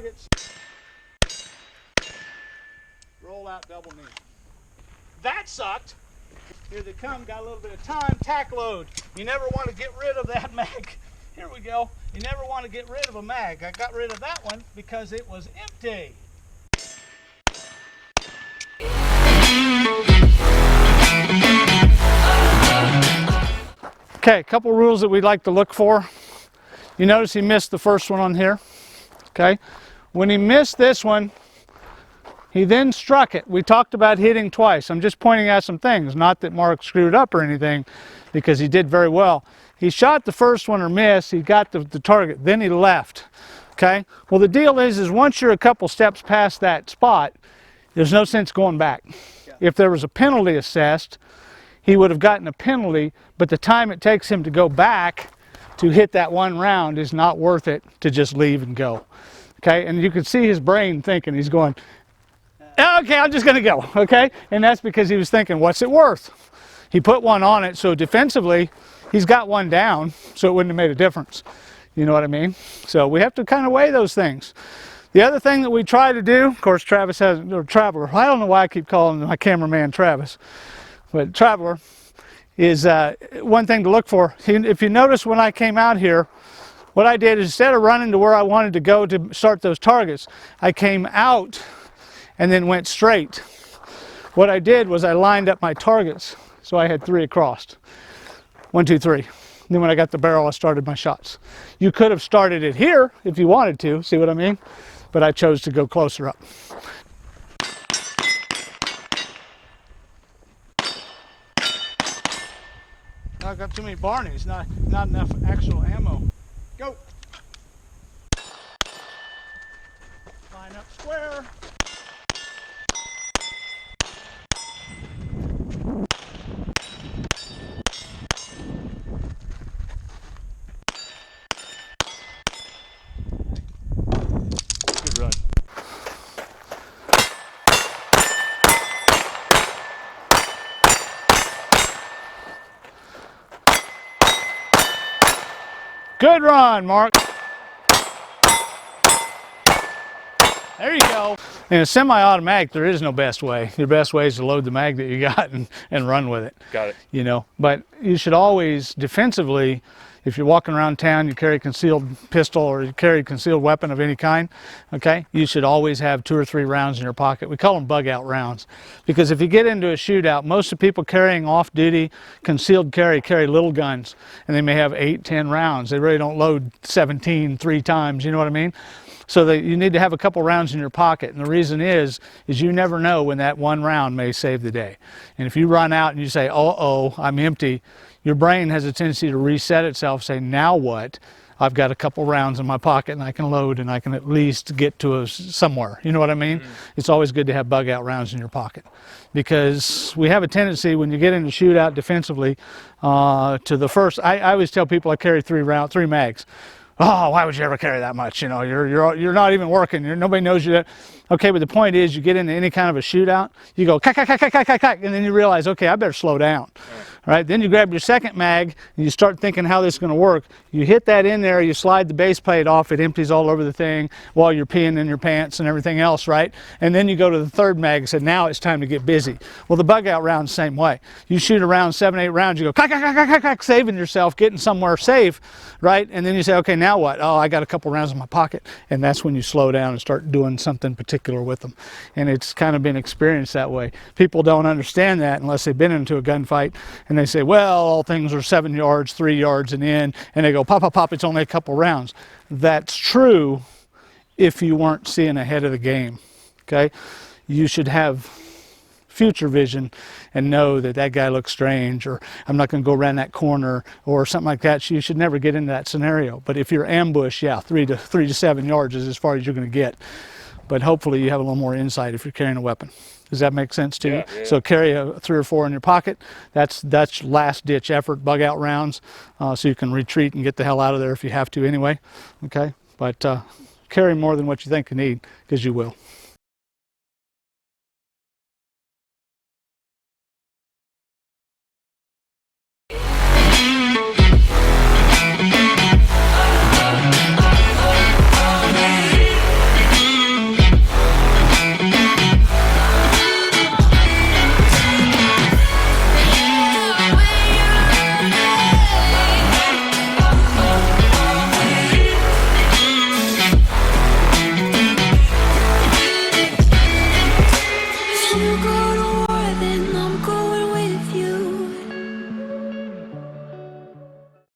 targets. Roll out double knee. That sucked. Here they come, got a little bit of time. Tack load. You never want to get rid of that mag. Here we go. You never want to get rid of a mag. I got rid of that one because it was empty. Okay, a couple rules that we'd like to look for. You notice he missed the first one on here. Okay, when he missed this one, he then struck it. We talked about hitting twice. I'm just pointing out some things, not that Mark screwed up or anything, because he did very well. He shot the first one or missed, he got the target, then he left. Okay, well the deal is once you're a couple steps past that spot, there's no sense going back. Yeah. If there was a penalty assessed, he would have gotten a penalty, but the time it takes him to go back to hit that one round is not worth it to just leave and go. Okay, and you can see his brain thinking, he's going, okay, I'm just going to go, okay? And that's because he was thinking, what's it worth? He put one on it, so defensively, he's got one down, so it wouldn't have made a difference. You know what I mean? So we have to kind of weigh those things. The other thing that we try to do, of course, Travis has, or Traveler, I don't know why I keep calling my cameraman Travis, but Traveler is one thing to look for. If you notice when I came out here, what I did is instead of running to where I wanted to go to start those targets, I came out and then went straight. What I did was I lined up my targets, so I had 3 across. 1, 2, 3. Then when I got the barrel, I started my shots. You could have started it here if you wanted to, see what I mean? But I chose to go closer up. I got too many Barneys, not enough actual ammo. Go! Line up square. Good run. Good run, Mark. There you go. In a semi-automatic, there is no best way. Your best way is to load the mag that you got and run with it. Got it. You know, but you should always, defensively, if you're walking around town, you carry a concealed pistol or you carry a concealed weapon of any kind, okay, you should always have 2 or 3 rounds in your pocket. We call them bug-out rounds, because if you get into a shootout, most of the people carrying off-duty concealed carry little guns, and they may have 8, 10 rounds. They really don't load 17 3 times, you know what I mean? So that you need to have a couple rounds in your pocket, and the reason is you never know when that one round may save the day. And if you run out and you say, uh-oh, I'm empty, your brain has a tendency to reset itself, say, now what? I've got a couple rounds in my pocket and I can load and I can at least get to somewhere. You know what I mean? Mm-hmm. It's always good to have bug out rounds in your pocket, because we have a tendency when you get into shootout defensively to the first, I always tell people I carry 3 mags. Oh, why would you ever carry that much? You know, you're not even working. Nobody knows you. Okay, but the point is, you get into any kind of a shootout, you go, and then you realize, okay, I better slow down. All right, then you grab your second mag and you start thinking how this is going to work. You hit that in there, you slide the base plate off, it empties all over the thing while you're peeing in your pants and everything else, right? And then you go to the third mag and say, now it's time to get busy. Well, the bug out round's the same way. You shoot around 7, 8 rounds, you go, saving yourself, getting somewhere safe, right? And then you say, okay, now what? Oh, I got a couple rounds in my pocket. And that's when you slow down and start doing something particular with them. And it's kind of been experienced that way. People don't understand that unless they've been into a gunfight and they say, well, all things are 7 yards, 3 yards and in, and they go, pop, pop, pop, it's only a couple rounds. That's true if you weren't seeing ahead of the game, okay? You should have future vision and know that that guy looks strange, or I'm not going to go around that corner, or something like that. So you should never get into that scenario. But if you're ambushed, yeah, 3 to 7 yards is as far as you're going to get. But hopefully you have a little more insight if you're carrying a weapon. Does that make sense to you? Yeah. So carry 3 or 4 in your pocket. That's last ditch effort, bug out rounds, so you can retreat and get the hell out of there if you have to anyway. Okay, but carry more than what you think you need, because you will.